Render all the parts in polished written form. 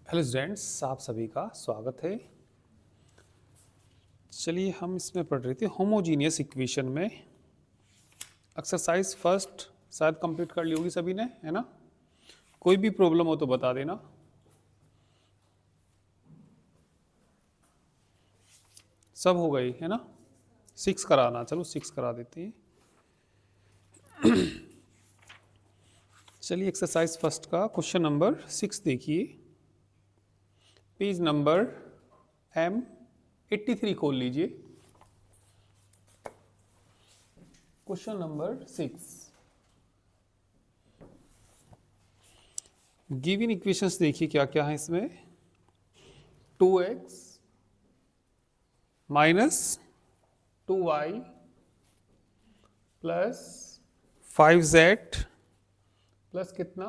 Hello students, आप सभी का स्वागत है। चलिए हम इसमें पढ़ रहे थे होमोजीनियस इक्वेशन में एक्सरसाइज फर्स्ट। शायद कंप्लीट कर ली होगी सभी ने, है ना। कोई भी प्रॉब्लम हो तो बता देना। सब हो गई है ना। 6 कराना, चलो 6 करा देते हैं। चलिए एक्सरसाइज फर्स्ट का क्वेश्चन नंबर 6 देखिए। पेज नंबर M83 खोल लीजिए। Question number 6। गिवन इक्वेशंस देखिए क्या क्या है इसमें। 2x minus 2y plus 5z plus कितना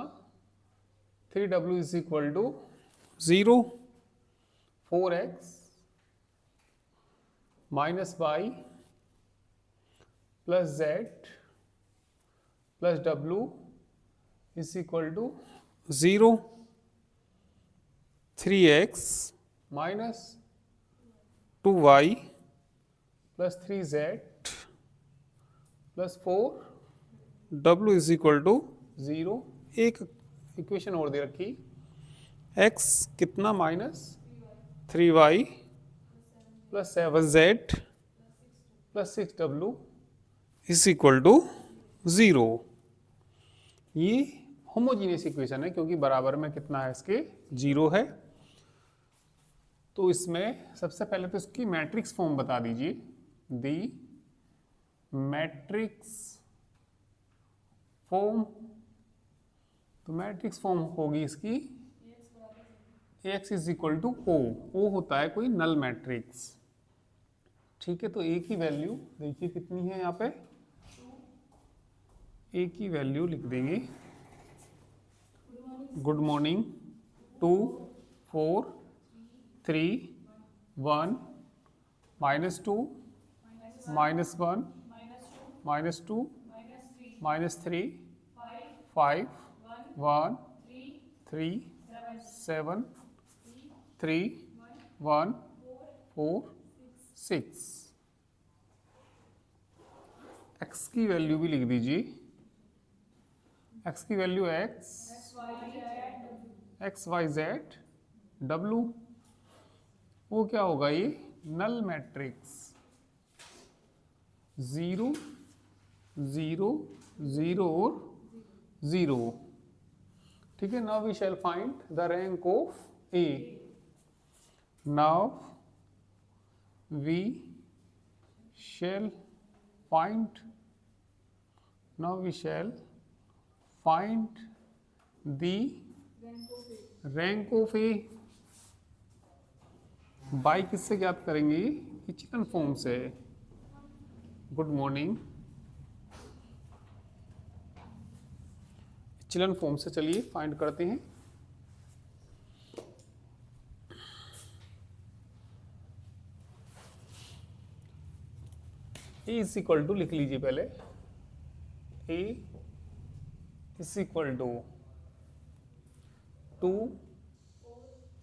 3w is equal to 0। 4x minus y plus z plus w is equal to 0। 3x minus 2y plus 3z plus 4w is equal to 0। एक equation और दे रखी, x कितना minus 3y plus 7z plus 6w is equal to 0। ये homogeneous equation है क्योंकि बराबर में कितना है इसके 0 है। तो इसमें सबसे पहले तो इसकी मैट्रिक्स फॉर्म बता दीजिए। दी मैट्रिक्स फॉर्म, तो मैट्रिक्स फॉर्म होगी इसकी Ax is equal to O होता है कोई नल मैट्रिक्स। ठीक है, तो A की वैल्यू देखिए कितनी है यहाँ पे। A की वैल्यू लिख देंगे good morning 2 4 3 1 minus 2 minus 1 minus 2 minus 3 5 1 3 7 3 1 4 6। x की वैल्यू भी लिख दीजिए। x की value x y z w। वो क्या होगा, ये नल मैट्रिक्स 0 0 0 और 0। ठीक है, now we shall find the rank of A। Now we shall find the rank of A by किससे ज्ञात करेंगे, इचलन फॉर्म से। गुड मॉर्निंग इचलन फॉर्म से चलिए फाइंड करते हैं। A इज इक्वल टू लिख लीजिए पहले। A is equal to 2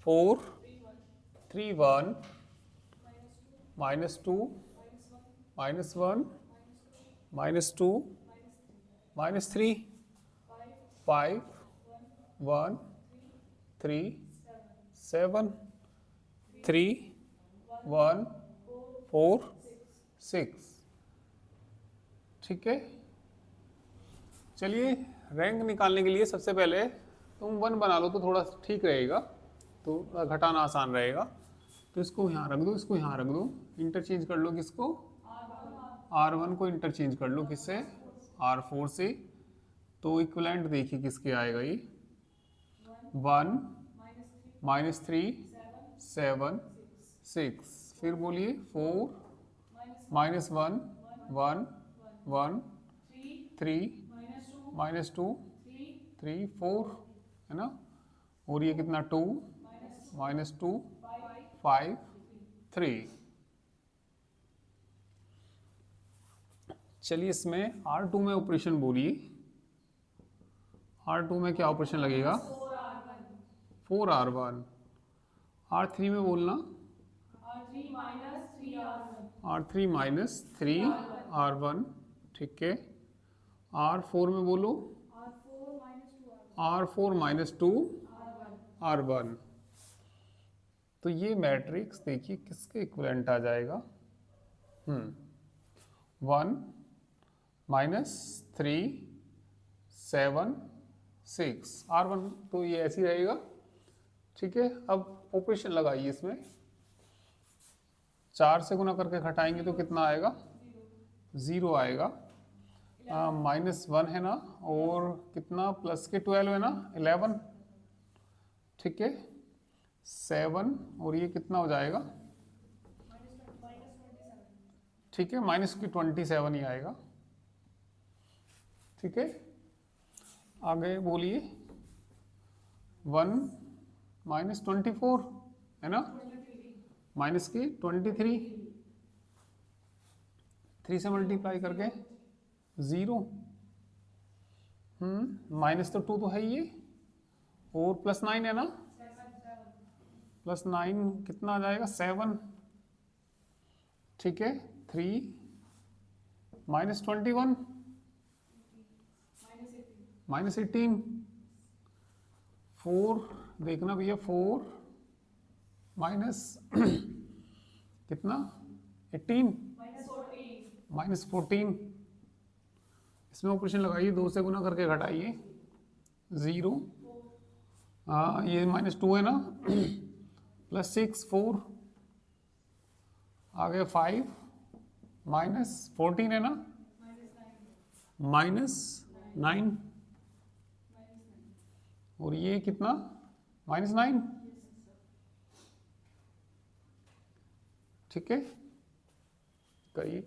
4 3 1 minus 2 minus 1 minus 2 minus 3 5 1 3 7 3 1 4 6। ठीक है, चलिए रैंक निकालने के लिए सबसे पहले तुम 1 बना लो तो थोड़ा ठीक रहेगा, तो घटाना आसान रहेगा। तो इसको यहाँ रख दो, इसको यहाँ रख दो, इंटरचेंज कर लो किसको, R1 को इंटरचेंज कर लो किससे, R4 से। तो इक्विवेलेंट देखिए किसके आएगा, ये 1 माइनस 3 7 6। फिर बोलिए 4 माइनस 1 1 1 3 माइनस 2 3 4, है ना। और ये कितना 2 माइनस 2 5 3। चलिए इसमें R2 में ऑपरेशन बोलिए। R2 में क्या ऑपरेशन लगेगा, 4R1 R3 में बोलना, R3 माइनस 3R1, ठीक है। R4 में बोलो, R4 माइनस 2R1। तो ये मैट्रिक्स देखिए किसके इक्विवेलेंट आ जाएगा, 1 माइनस 3 7 6 R1, तो ये ऐसे ही रहेगा, ठीक है। अब ऑपरेशन लगाइए इसमें, 4 से गुना करके घटाएंगे तो कितना आएगा, 0 आएगा। -1 है ना, और कितना प्लस के 12 है ना, 11, ठीक है। 7 और ये कितना हो जाएगा, ठीक है, -27 ही आएगा, ठीक है। आगे बोलिए, 1 -24 है ना, माइनस की 23, 3 से मल्टीप्लाई करके 0, माइनस तो 2 तो है ये, और +9 है ना, +9 कितना आ जाएगा, 7, ठीक है। 3 -21 -18, 4 देखना भैया, 4 माइनस कितना, 18 -14, इसमें ऑपरेशन लगाइए, 2 से गुना करके घटाइए, 0, ये -2 है ना, +6 4, आ गया 5, -14 है ना, -9, और ये कितना, -9, ठीक है। करिए,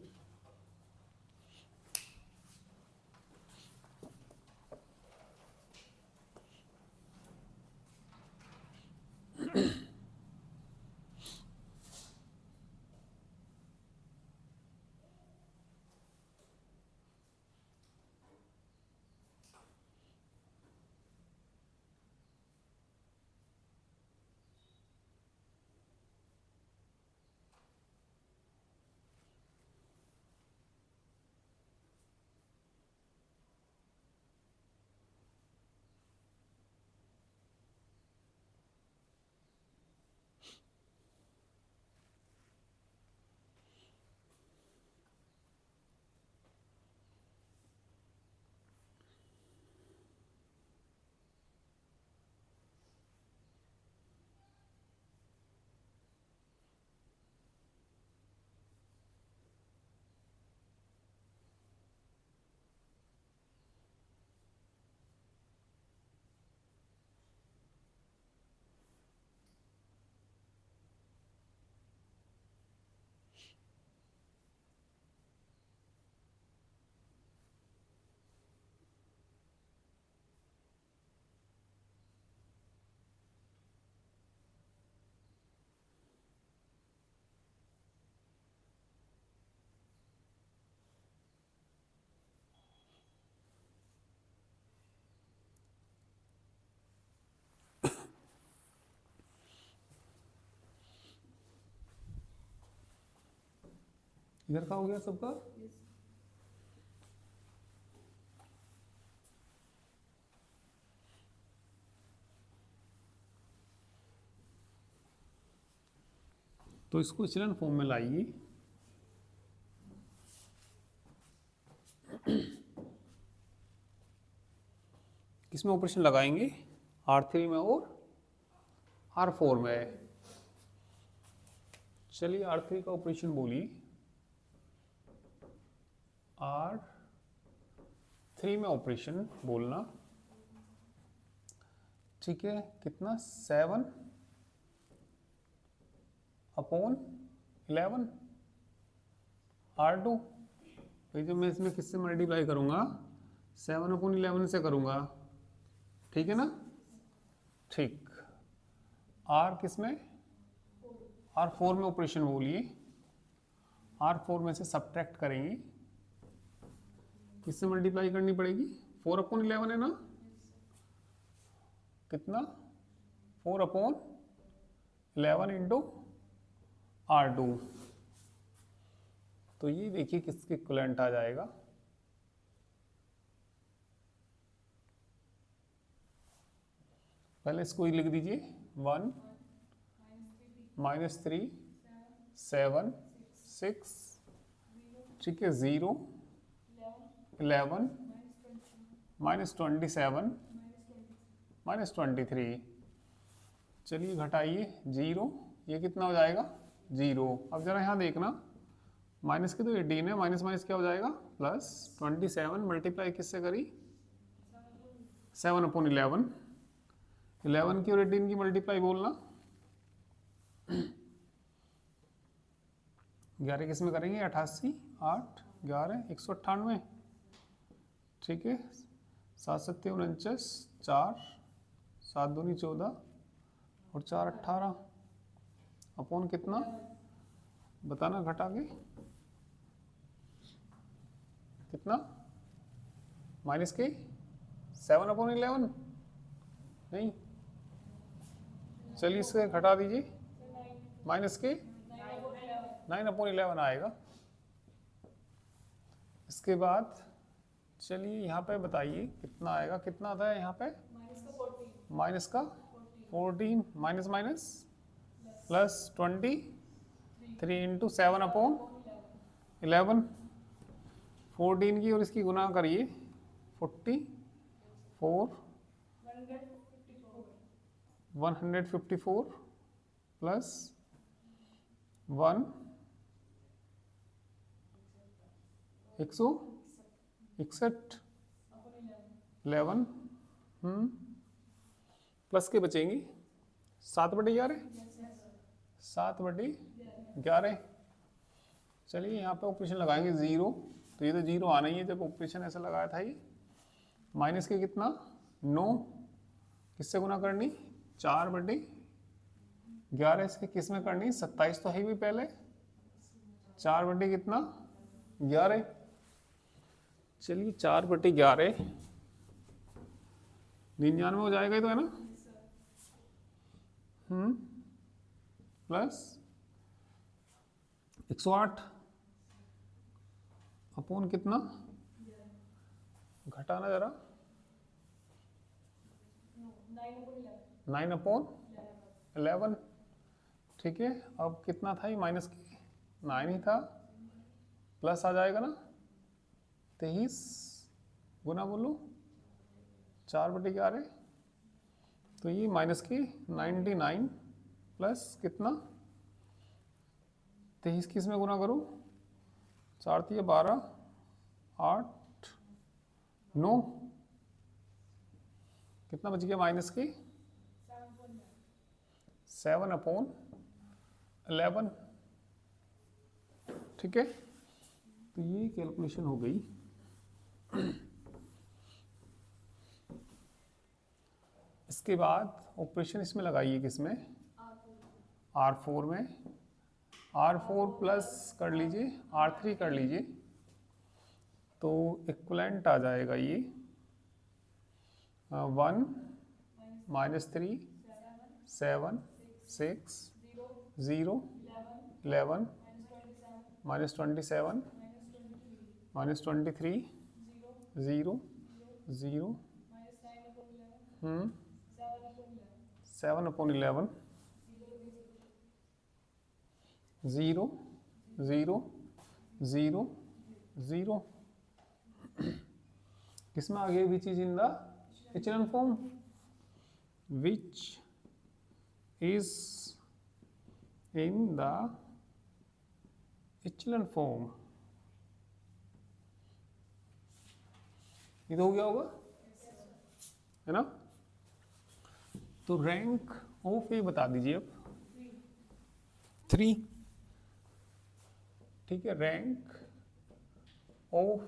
इधर का हो गया सबका, तो इसको इचलन फॉर्म में लाइए, किसमें ऑपरेशन लगाएंगे, R3 में और R4 में। चलिए R3 का ऑपरेशन बोलिए, R3 में ऑपरेशन बोलना, ठीक है। कितना, 7/11 R2, भाई जो मैं इसमें किससे मल्टीप्लाई करूंगा, 7/11 से करूंगा, ठीक है ना, ठीक। R किसमें, R4 में ऑपरेशन बोलिए, R4 में से सब्ट्रैक्ट करेंगे, किससे मल्टीप्लाई करनी पड़ेगी, 4/11 है ना, कितना, 4/11, 11 इंटू R2, तो ये देखिए किसके इक्विवेलेंट आ जाएगा, पहले इसको ही लिख दीजिए 1 -3 7 6, ठीक है, 0 11 -27 -23। चलिए घटाइए 0, ये कितना हो जाएगा 0। अब जरा यहाँ देखना, माइनस की तो 18 है, माइनस माइनस क्या हो जाएगा प्लस 27 मल्टीप्लाई किससे करी 7/11, 11 की और 18 की मल्टीप्लाई बोलना 11 किस में करेंगे 88 8 11 198, ठीक है, 7 7 49, 4 7 दूनी 14 और 4 18 अपॉन कितना बताना घटा के कितना माइनस के 7/11 नहीं, चलिए इसे घटा दीजिए, माइनस के 9/11 आएगा। इसके बाद चलिए यहाँ पे बताइए कितना आएगा, कितना आता है यहाँ पे माइनस का 14 माइनस माइनस प्लस 23 इंटू 7/11, 14 की और इसकी गुना करिए 44 154 प्लस 1 161 11 प्लस के बचेंगी 7/11 7/11। चलिए यहाँ पे ऑपरेशन लगाएंगे 0, तो ये तो 0 आना ही है जब ऑपरेशन ऐसा लगाया था ये। माइनस के कितना 9, किससे गुना करनी 4/11, इसके किस में करनी 27 तो है भी पहले, 4 कितना 11, चलिए 4/11 99 हो जाएगा ही तो है ना, प्लस 108 अपॉन कितना घटाना जरा 9/11, ठीक है। अब कितना था ये माइनस की 9 ही था, प्लस आ जाएगा ना 23 गुना बोलो 4/11, तो ये माइनस की 99 प्लस कितना 23 किस में गुना करो 4 3 12 8 9, कितना बच गया माइनस की 7/11, ठीक है। तो ये कैलकुलेशन हो गई। इसके बाद ऑपरेशन इसमें लगाइए किसमें R4 में, R4 प्लस कर लीजिए R3 कर लीजिए, तो इक्वलेंट आ जाएगा ये 1 -3 7 6 0 11 -27 -23 0 0 7/11 0 0 0 0, किसमें आ गया which is in the echelon form, which is in the echelon form, ये तो हो गया होगा है ना। तो रैंक ऑफ ए बता दीजिए अब 3, ठीक है। रैंक ऑफ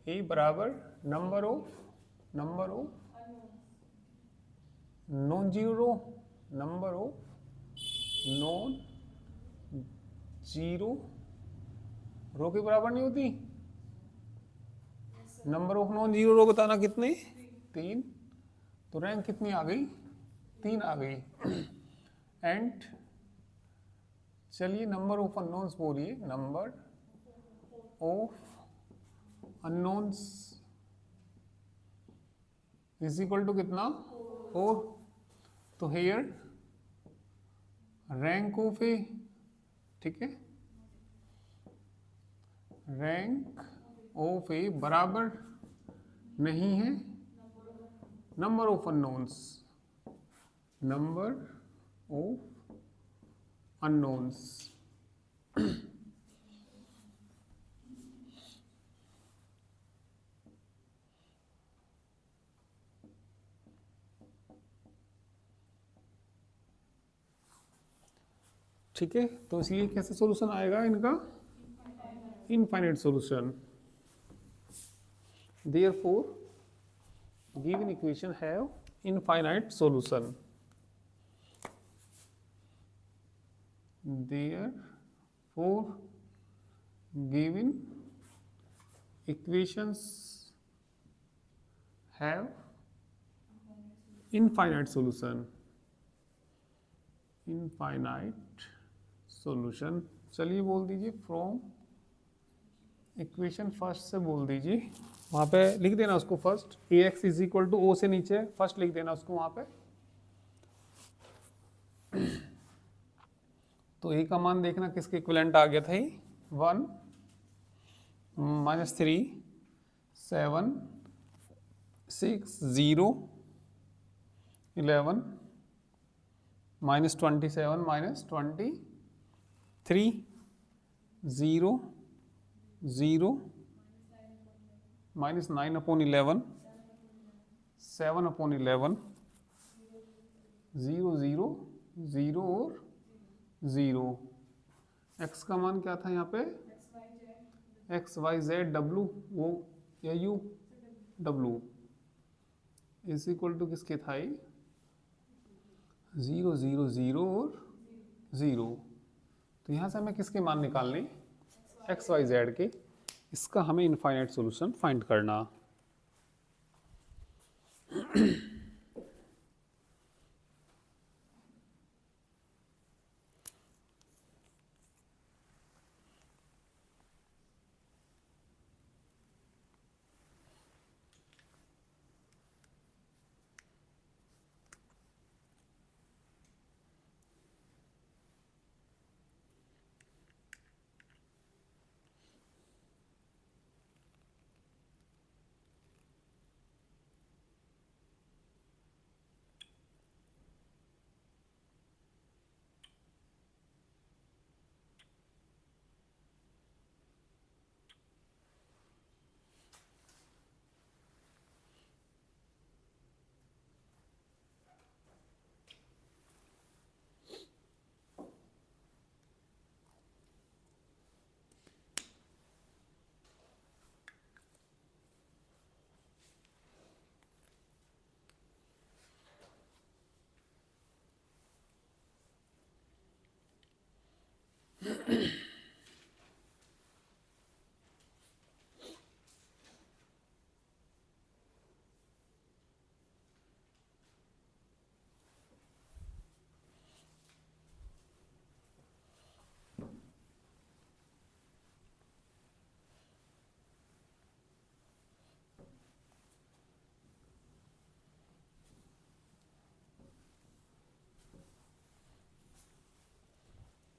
ए बराबर number of non zero number of non zero row के बराबर नहीं होती, number of non zero row बताना कितने 3, तो रैंक कितनी आ गई 3 आ गई। एंड चलिए नंबर ऑफ अननोन्स बोलिए, number of unknowns is equal to कितना 4। तो हेयर रैंक ऑफ ए, ठीक है, रैंक ऑफ ए बराबर नहीं है number of unknowns, number of unknowns. ठीक है, तो इसलिए कैसे सॉल्यूशन आएगा इनका, infinite solution. Therefore given equation have infinite solution, therefore given equations have infinite solution, infinite solution। चलिए बोल दीजिए फ्रॉम इक्वेशन फर्स्ट से बोल दीजिए, वहाँ पे लिख देना उसको first, ax is equal to O से नीचे फर्स्ट लिख देना उसको वहाँ पे। तो ए का मान देखना किसके इक्विवेलेंट आ गया था, 1 -3 7 6 0 11 -27 -23 0 0 -9/11 7/11 0 0 0 और 0। x का मान क्या था यहाँ पे, x y z w, वो या u w is equal to किसके था, 0 0 0 और 0। तो यहाँ से हमें किसके मान निकालने, x y z के, इसका हमें इनफाइनाइट सॉल्यूशन फाइंड करना।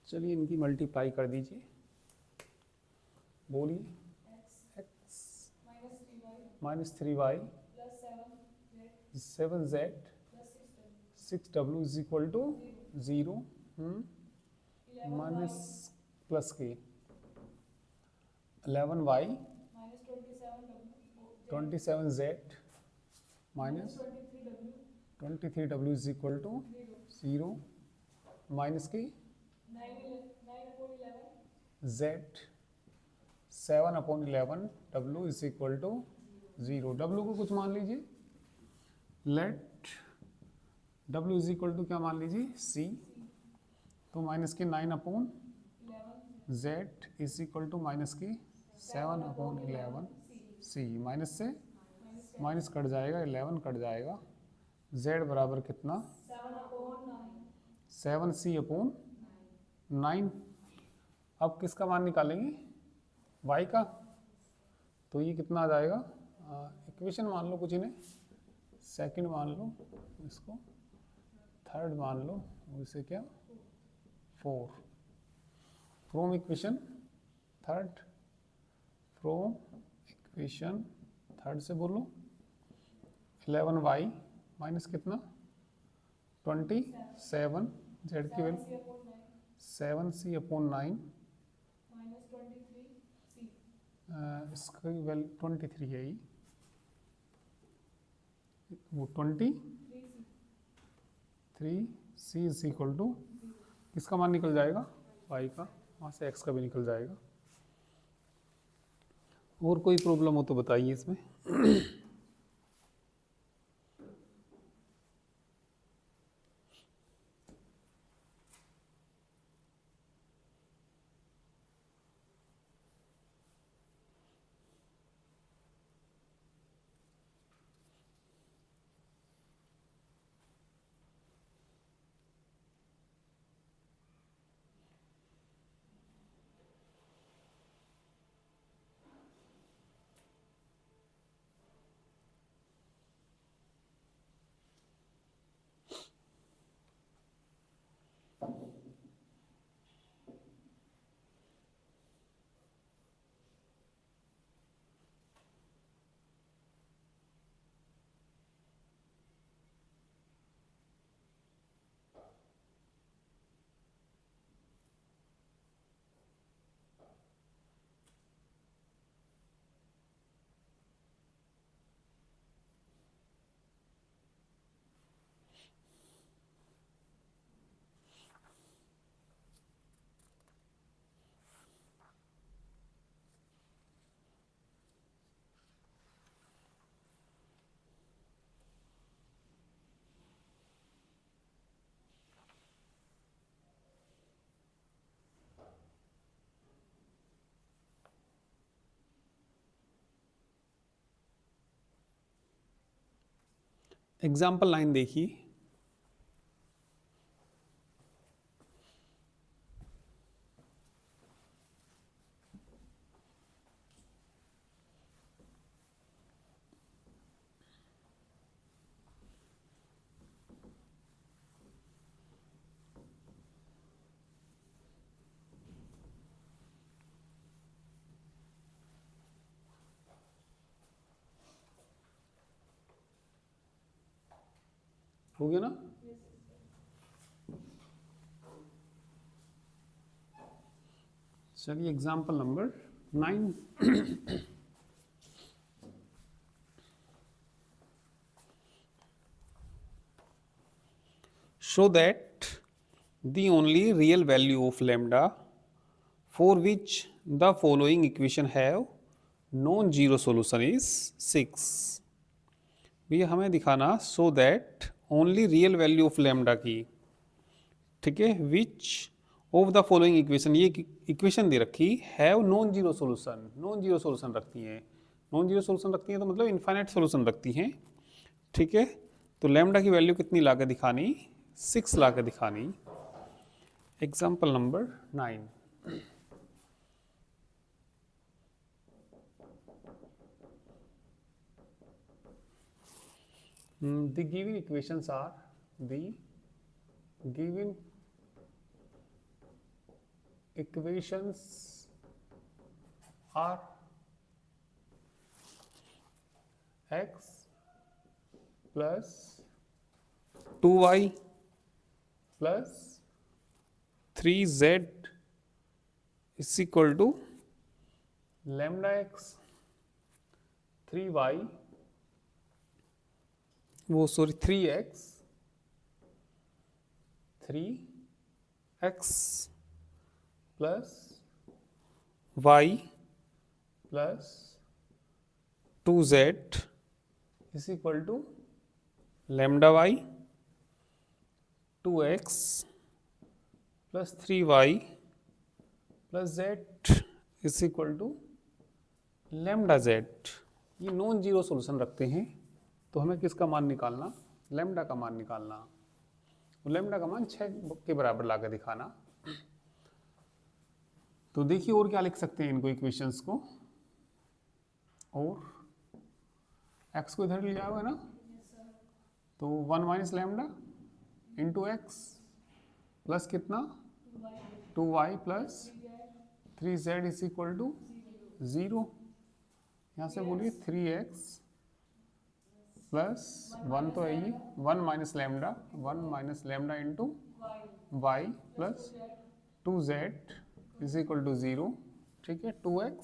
चलिए इनकी मल्टीप्लाई कर दीजिए, बोलिए x -3y 7z 6w is equal to 0 minus plus के 11y 27z minus 23w is equal to 0 minus की z 7/11 w is equal to 0। w को कुछ मान लीजिए, let w is equal to क्या मान लीजिए, c। तो माइनस के 9/z is equal to minus की 7/11 c। माइनस से माइनस कट जाएगा, 11 कट जाएगा, z बराबर कितना 7c अपॉन 9। अब किसका मान निकालेंगे, y का। तो ये कितना आ जाएगा, इक्वेशन मान लो कुछ इन्हें, सेकंड मान लो इसको, थर्ड मान लो, और इसे क्या 4। From equation third, from equation third से बोलो 11y माइनस कितना 27, z की वैल्यू 7c अपॉन 9, इसकी वैल्यू 23 है ये, वो 23c इज इक्वल टू, किसका मान निकल जाएगा y का, वहाँ से x का भी निकल जाएगा। और कोई प्रॉब्लम हो तो बताइए इसमें। एग्जाम्पल 9 देखिए। हो गया ना। चलिए example number 9। show that the only real value of lambda for which the following equation have non-zero solution is 6। भैया हमें दिखाना so that only real value of lambda की, ठीक है, which of the following equation, ये equation दे रखी have non zero solution, non zero solution रखती हैं, नॉन जीरो सोल्यूशन रखती हैं तो मतलब इनफाइनाइट सोल्यूशन रखती हैं, ठीक है। तो लैम्डा की वैल्यू कितनी ला के दिखानी, 6 ला के दिखानी। Example number 9। The given equations are the given equations are x plus 2y plus 3z is equal to lambda x 3y, वो sorry 3x 3x plus y plus 2z is equal to lambda y 2x plus 3y plus z is equal to lambda z। ये non zero solution रखते हैं तो हमें किसका मान निकालना, lambda का मान निकालना। तो लैम्डा का मान 6 के बराबर ला के दिखाना। तो देखिए और क्या लिख सकते हैं इनको इक्वेशंस को, और x को इधर ले जाओगे ना, तो 1 minus lambda into x plus कितना 2y plus 3z is equal to 0। यहाँ से बोलिए 3x प्लस 1 तो है ही, 1 minus lambda into y plus 2z is equal to 0। ठीक है, 2x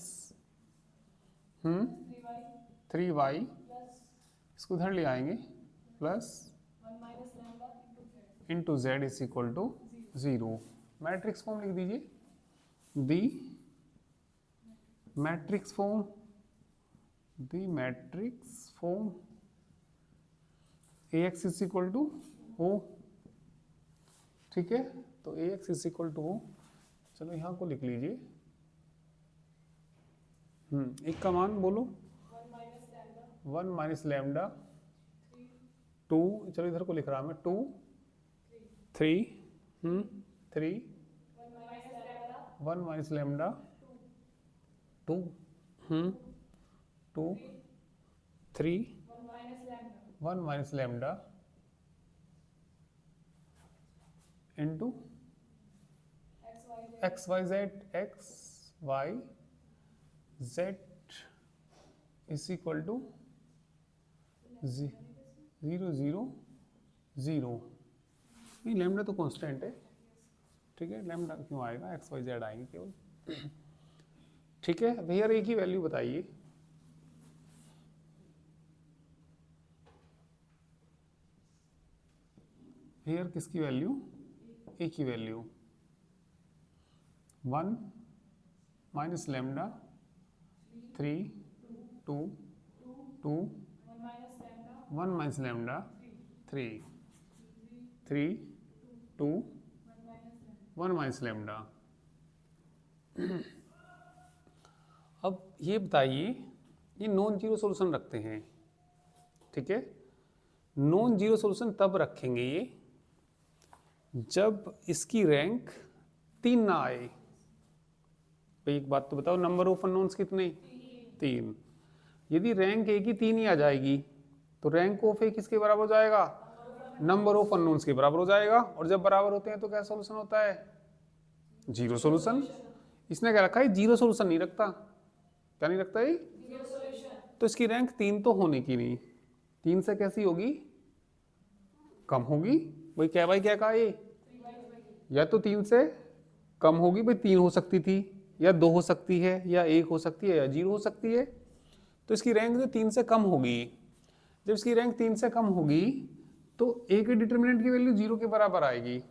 3y इसको इधर ले आएंगे plus into z is equal to 0। Matrix form लिख दीजिए, the matrix form ax is equal to o। ठीक है, तो ax is equal to o। चलो यहाँ को लिख लीजिए, एक का मान बोलो 1 माइनस लैम्डा 2, चलो इधर को लिख रहा मैं 2 3 3 1 minus lambda 2 2 3 1 minus lambda into x y z is equal to 0 0 0। नहीं, लैम्डा तो कांस्टेंट है। ठीक है, लैम्डा क्यों आएगा, एक्स वाई जेड आएंगे केवल। ठीक है, भैया एक ही वैल्यू बताइए, हियर किसकी वैल्यू, एक ही value 1 minus lambda 3 2 2 1 minus lambda 3 3 2 1 minus lambda. अब ये बताइए, ये नॉन जीरो सॉल्यूशन रखते हैं। ठीक है, नॉन जीरो सॉल्यूशन तब रखेंगे ये जब इसकी रैंक 3 ना आए। भाई एक बात तो बताओ, नंबर ऑफ अननोन्स कितने, 3। यदि रैंक ए की 3 ही आ जाएगी तो रैंक ऑफ ए किसके बराबर हो जाएगा, नंबर ऑफ अननोन्स के बराबर हो जाएगा। और जब बराबर होते हैं तो क्या सॉल्यूशन होता है, जीरो सॉल्यूशन। इसने क्या रखा है, जीरो सॉल्यूशन नहीं रखता। क्या नहीं रखता है, तो इसकी रैंक 3 तो होने की नहीं, 3 से कैसी होगी, कम होगी। भाई क्या कहा ये, या तो 3 से कम होगी, भाई 3 हो सकती थी, या 2 हो सकती है, या 1 हो सकती है, या 0 हो सकती है। तो इसकी रैंक जो 3 से कम होगी, जब इसकी रैंक 3 से कम होगी तो ए के डिटर्मिनेंट की वैल्यू 0 के बराबर आएगी।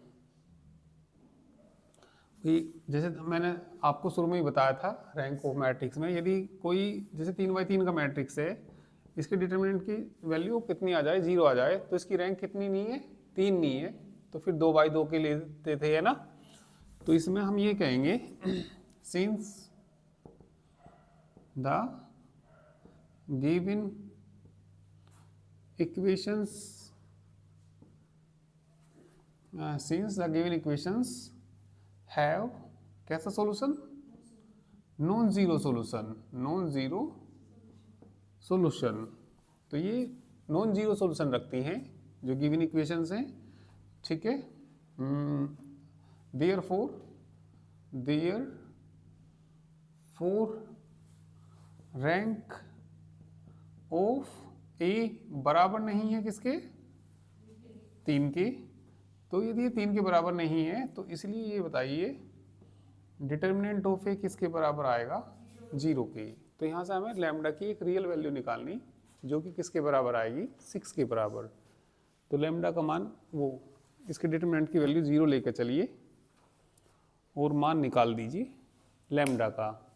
जैसे मैंने आपको शुरू में ही बताया था रैंक ऑफ मैट्रिक्स में, यदि कोई जैसे 3x3 का मैट्रिक्स है, इसके डिटर्मिनेंट की वैल्यू कितनी आ जाए, 0 आ जाए, तो इसकी रैंक कितनी नहीं है, 3 नहीं है, तो फिर 2x2 के लेते थे, है ना। तो इसमें हम ये कहेंगे since the given equations have कैसा सॉल्यूशन, नॉन जीरो सॉल्यूशन। तो ये नॉन जीरो सॉल्यूशन रखती हैं जो गिवन इक्वेशंस हैं। ठीक है, देयरफॉर रैंक ऑफ ए बराबर नहीं है किसके, 3 के। तो यदि ये 3 के बराबर नहीं है तो इसलिए ये बताइए डिटर्मिनेंट ऑफ ए किसके बराबर आएगा, 0 के। तो यहाँ से हमें लैम्डा की एक रियल वैल्यू निकालनी जो कि किसके बराबर आएगी, 6 के बराबर। तो लैम्डा का मान वो इसके डिटर्मिनेंट की वैल्यू 0 लेकर चलिए और मान निकाल दीजिए लैम्डा का।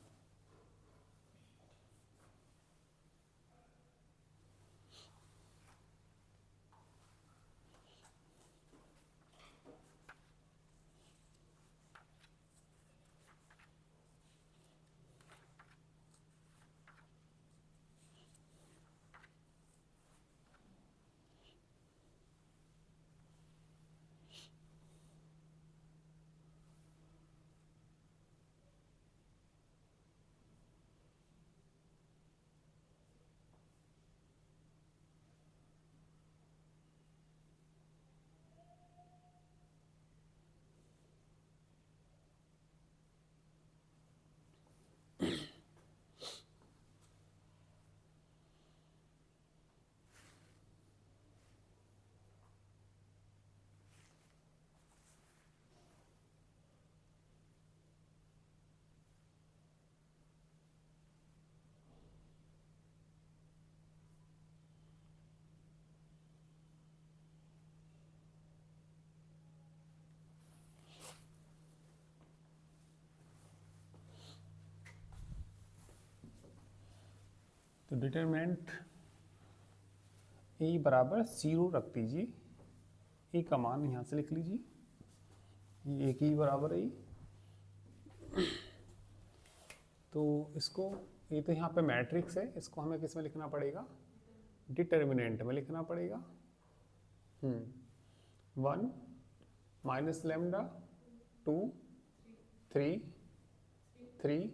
तो डिटरमिनेंट ए बराबर 0 रख दीजिए, ए का मान यहाँ से लिख लीजिए, ये ए की बराबर है ई। तो इसको, ये तो यहाँ पे मैट्रिक्स है, इसको हमें किस में लिखना पड़ेगा, डिटर्मिनेंट में लिखना पड़ेगा। 1 minus lambda 2 3 3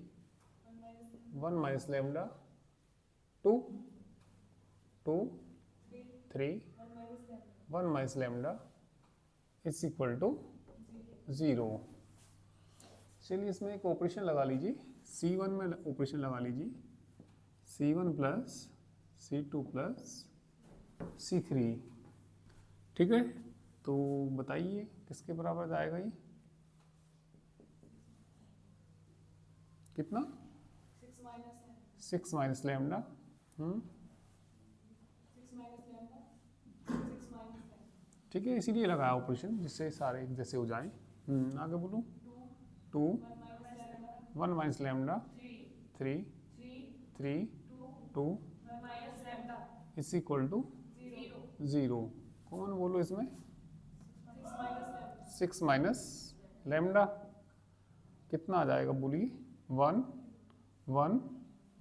1 minus lambda 2 2 3 1 minus lambda is equal to 0। चलिए इसमें एक ऑपरेशन लगा लीजिए, C1 में ऑपरेशन लगा लीजिए, C1 plus C2 plus C3, ठीक है। तो बताइए किसके बराबर जाएगा ये, कितना, 6 माइनस लेमडा, ठीक है, इसीलिए लगाया ऑपरेशन जिससे सारे एक जैसे हो जाएं। आगे बोलो, 2 1 minus lambda 3 3 2 is equal to 0। कौन बोलो इसमें, 6 माइनस लेमडा कितना आ जाएगा बोलिए, 1 1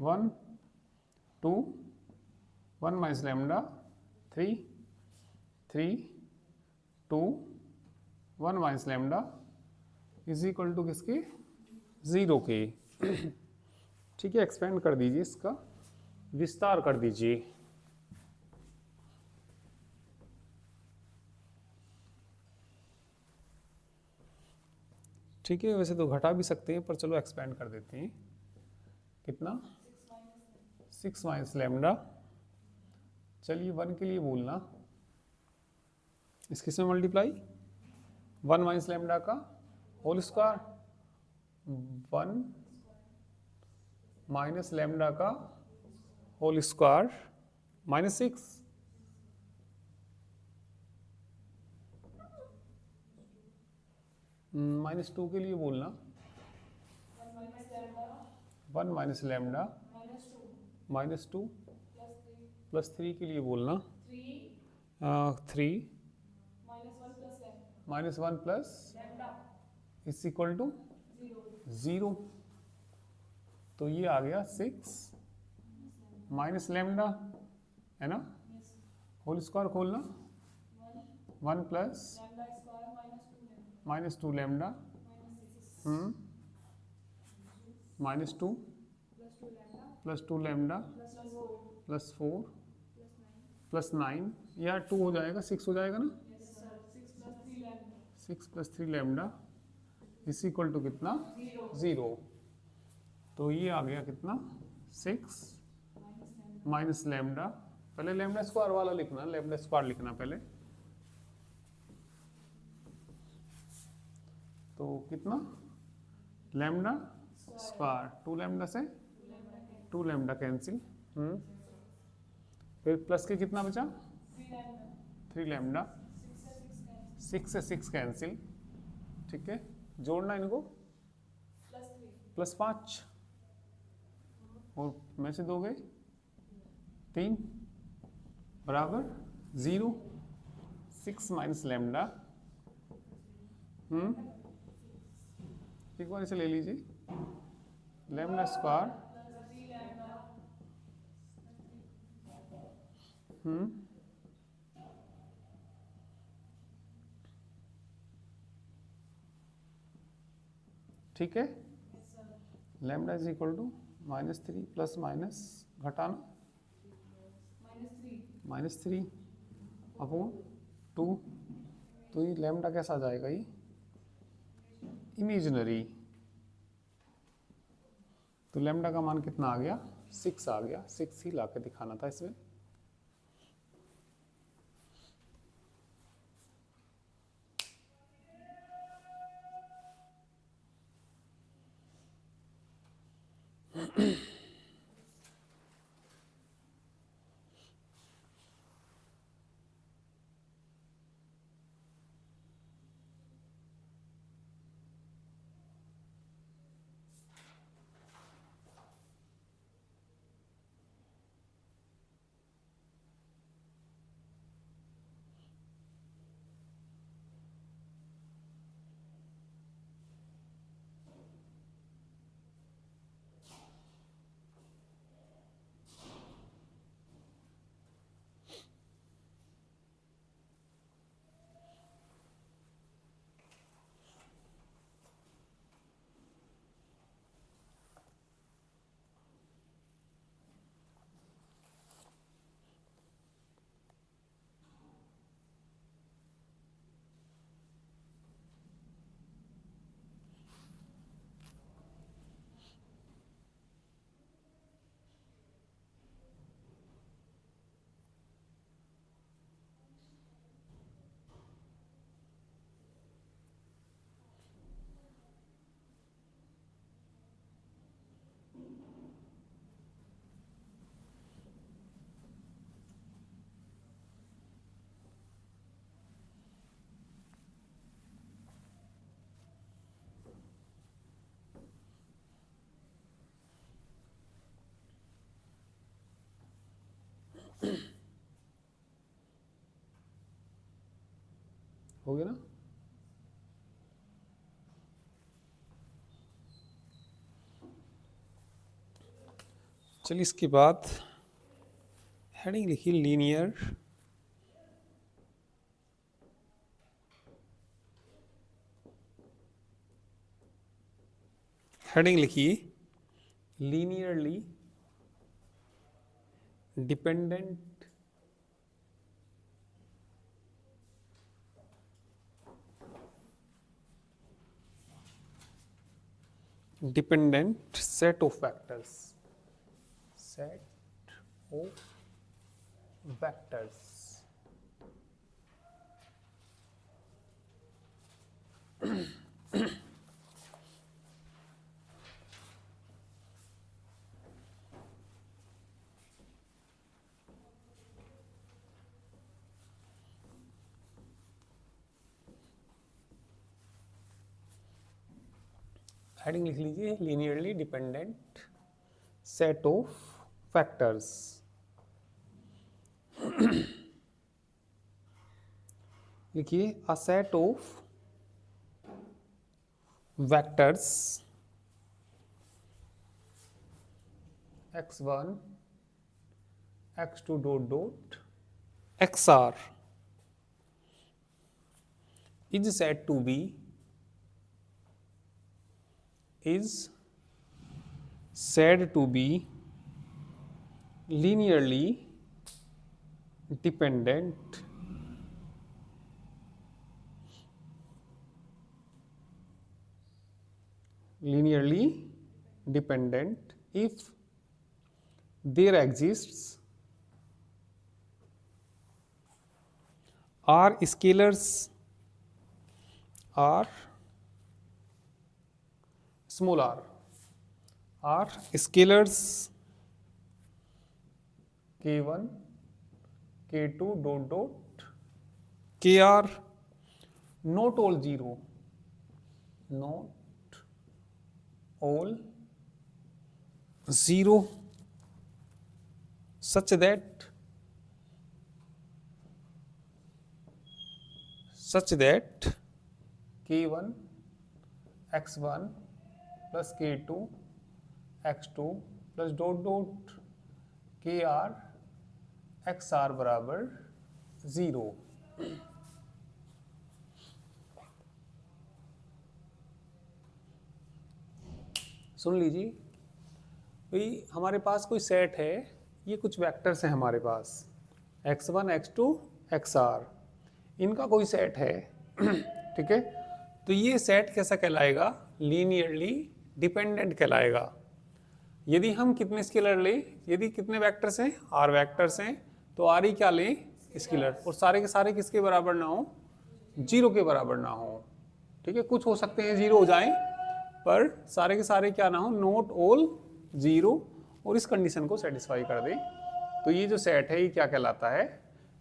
1 2 1 minus lambda 3 3 2 1 minus lambda is equal to किसके, 0 के। ठीक है, एक्सपेंड कर दीजिए, इसका विस्तार कर दीजिए। ठीक है, वैसे तो घटा भी सकते हैं पर चलो एक्सपेंड कर देते हैं। कितना, 6 माइनस लेमडा, चलिए 1 के लिए बोलना, इसके से मल्टीप्लाई 1 माइनस लेमडा का होल स्क्वायर, 1 माइनस लेमडा का होल स्क्वायर -6, -2 के लिए बोलना, 1 माइनस लेमडा -2 प्लस 3 के लिए बोलना, 3 -1 प्लस इज इक्वल टू 0। तो ये आ गया 6 माइनस लेमडा, है ना, होल स्क्वायर खोलना, 1 plus -2 lambda, -2 plus 2 lambda plus 4 plus 9, यार 2 हो जाएगा, 6 हो जाएगा ना, 6 plus 3 lambda is equal to कितना, 0। तो ये आ गया कितना, 6 माइनस लेमडा, पहले लेमडा स्क्वायर वाला लिखना, लेमडा स्क्वायर लिखना पहले, तो कितना, लेमडा स्क्वायर, 2 लेमडा से 2 लेमडा कैंसिल, फिर प्लस के कितना बचा, 3 लेमडा, 6 से 6 कैंसिल, ठीक है, जोड़ना इनको, प्लस 5 और में से 2 गए 3 बराबर 0। 6 माइनस लेमडा, एक बार इसे ले लीजिए, लेमडा स्क्वायर, ठीक है, lambda is equal to -3 plus minus घटाना -3 अपॉन 2। तो ये लेमडा कैसा आ जाएगा, ये इमेजिनरी, तो लेमडा का मान कितना आ गया, 6 आ गया, 6 ही ला के दिखाना था इसमें। हो गया ना? चलिए इसके बाद हेडिंग लिखिए लीनियर हेडिंग लिखिए linearly dependent set of vectors, set of vectors. Heading लिख लीजिए linearly dependent set of factors. लिखिए a set of vectors x1 x2 dot dot xr is said to be linearly dependent if there exists are scalars are small r are scalars k1 k2 dot dot kr not all zero such that k1 x1 plus k2 x2 plus dot dot kr xr बराबर 0। सुन लीजिए भाई, हमारे पास कोई set है, ये कुछ vectors हैं हमारे पास x1 x2 xr, इनका कोई सेट है। ठीक है, तो ये सेट कैसा कहलाएगा? लीनियरली डिपेंडेंट कहलाएगा। यदि हम कितने स्केलर लें, यदि कितने वेक्टर्स हैं, आर वेक्टर्स हैं, तो आर ही क्या लें? स्केलर, और सारे के सारे किसके बराबर ना हो? जीरो के बराबर ना हो। ठीक है, कुछ हो सकते हैं जीरो हो जाएं, पर सारे के सारे क्या ना हो? नॉट ऑल जीरो, और इस कंडीशन को सेटिस्फाई कर दें। तो ये जो सेट है ये क्या कहलाता है?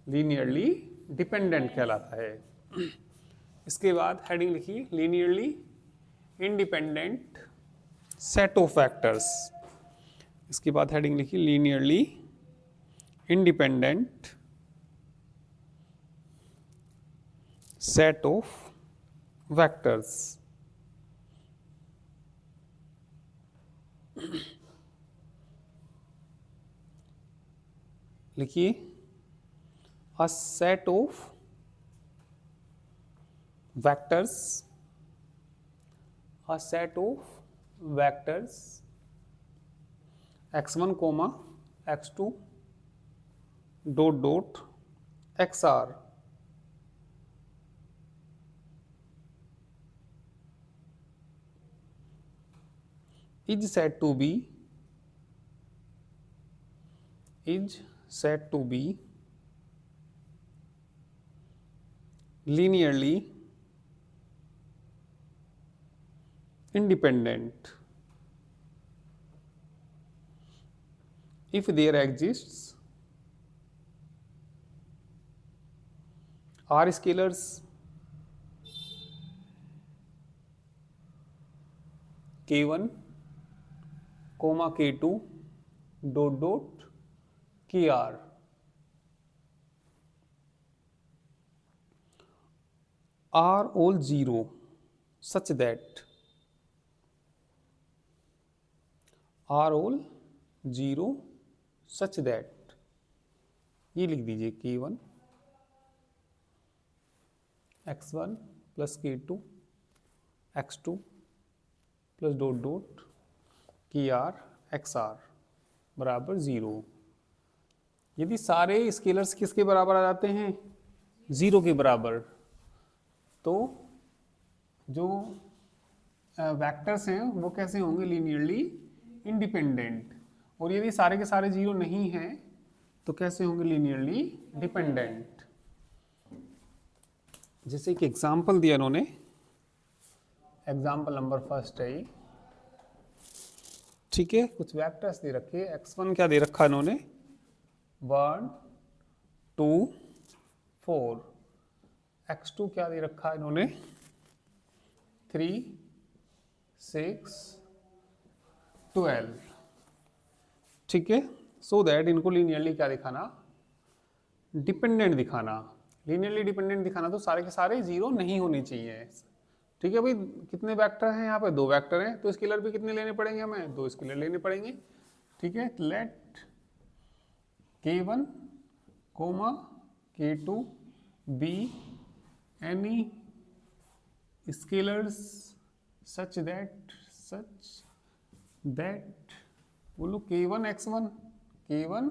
लीनियरली डिपेंडेंट कहलाता है। इसके बाद हेडिंग लिखिए linearly independent set of factors. इसके बाद हेडिंग लिखिए linearly independent set of vectors। लिखिए a set of vectors x1 comma x2 dot dot xr is said to be linearly independent if there exists r scalars k1 comma k2 dot dot kr are all 0 such that are all 0 such that ये लिख दीजिए k1 x1 plus k2 x2 plus dot dot kr xr बराबर 0। यदि सारे scalars किसके बराबर आ जाते हैं? 0 के बराबर, तो जो वेक्टर्स हैं वो कैसे होंगे? Linearly independent. और यदि सारे के सारे 0 नहीं हैं तो कैसे होंगे? Linearly dependent. जैसे कि एग्जाम्पल दिया उन्होंने, एग्जाम्पल नंबर फर्स्ट है ये, ठीक है। कुछ वेक्टर्स दे रखे, x1 क्या दे रखा इन्होंने? 1 2 4। x2 क्या दे रखा इन्होंने? 3 6 12, ठीक है। सो दैट इनको लीनियरली क्या दिखाना? डिपेंडेंट दिखाना। लीनियरली डिपेंडेंट दिखाना तो सारे के सारे 0 नहीं होने चाहिए, ठीक है भाई। कितने वेक्टर हैं यहाँ पे? 2 वेक्टर हैं, तो स्केलर भी कितने लेने पड़ेंगे हमें? 2 स्केलर लेने पड़ेंगे, ठीक है। Let k1 comma k2 be any scalars such that बोलो k1 x1 k1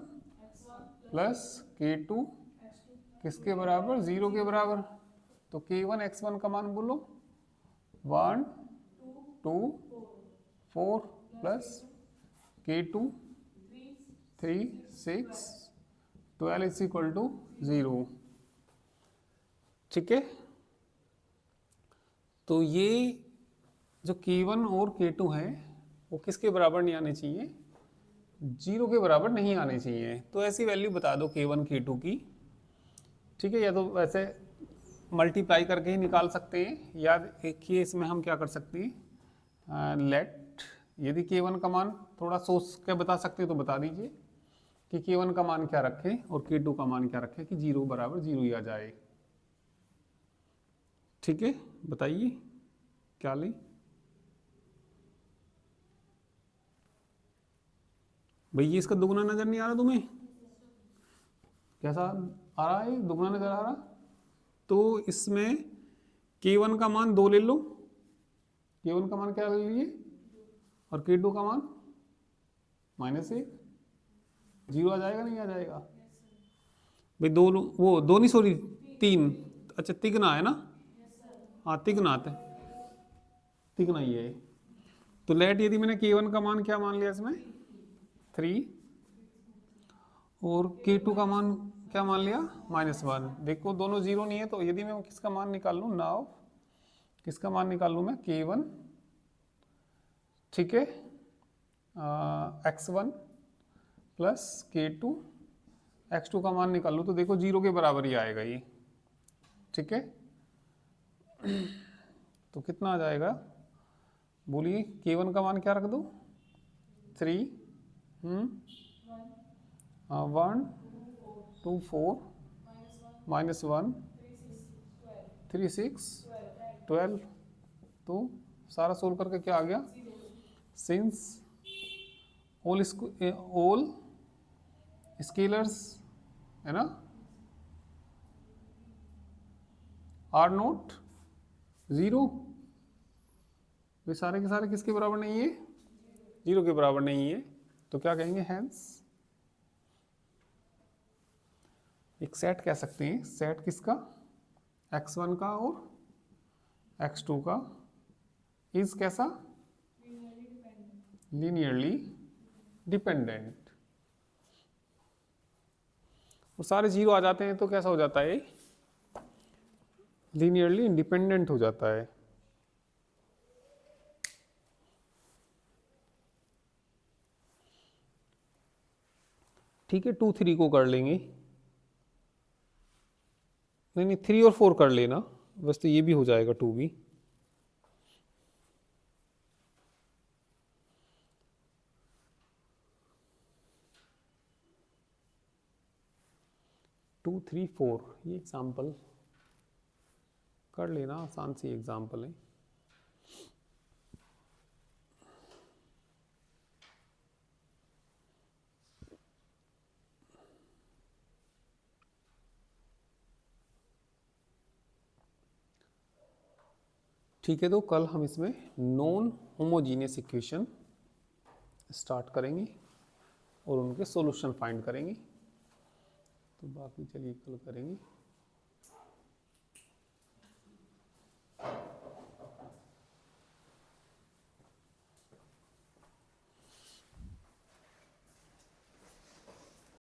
plus k2 किसके बराबर? 0 के बराबर। तो k1 x1 का मान बोलो 1 2 4 plus k2 3 6 12 is equal to 0, ठीक है। तो ये जो k1 और k2 है वो किसके बराबर नहीं आने चाहिए? 0 के बराबर नहीं आने चाहिए। तो ऐसी वैल्यू बता दो k1 k2 की, ठीक है। या तो वैसे मल्टीप्लाई करके ही निकाल सकते हैं, या एक ही इसमें हम क्या कर सकते हैं, लेट, यदि k1 का मान थोड़ा सोच के बता सकते हैं तो बता दीजिए कि k1 का मान क्या रखें और k2 का मान क्या रखें कि 0 बराबर 0 ही आ जाए, ठीक है। बताइए क्या लें? भैया इसका दुगुना नजर नहीं आ रहा तुम्हें? कैसा आ रहा है? दुगुना नजर आ रहा? तो इसमें k1 का मान 2 ले लो, k1 का मान क्या ले लीजिए, और k2 का मान -1, 0 आ जाएगा नहीं आ जाएगा? भाई दो, वो दो नहीं, सॉरी 3, अच्छा तिगना है ना? हाँ तिगना आता है, तिगना ही है। तो लेट यदि मैंने k1 का मान क्या मान लिया इसमें? 3, और k2 का मान क्या मान लिया? -1। देखो दोनों 0 नहीं है, तो यदि मैं किसका मान निकाल लूँ नाउ, किसका मान निकाल लूँ मैं? k1, ठीक है, x1 प्लस k2 x2 का मान निकाल लूँ तो देखो 0 के बराबर ही आएगा ये, ठीक है। तो कितना आ जाएगा बोलिए? k1 का मान क्या रख दो? 3 1 2 4 -1 3 6 12। तो सारा सोल्व करके क्या आ गया? सिंस ऑल स्केलर्स है ना आर नॉट 0, वे सारे के सारे किसके बराबर नहीं है? 0 के बराबर नहीं है। तो क्या कहेंगे? हैंस एक सेट कह सकते हैं। सेट किसका? x1 का और x2 का इज कैसा? Linearly dependent. और सारे 0 आ जाते हैं तो कैसा हो जाता है? लीनियरली इंडिपेंडेंट हो जाता है, ठीक है। 2 3 को कर लेंगे, नहीं 3 और 4 कर लेना बस, तो ये भी हो जाएगा 2 भी। टू 3 4 ये एग्जाम्पल कर लेना, आसान सी एग्जाम्पल है। ठीक है, तो कल हम इसमें नॉन होमोजीनियस इक्वेशन स्टार्ट करेंगे और उनके सॉल्यूशन फाइंड करेंगे। तो बाकी चलिए कल करेंगे।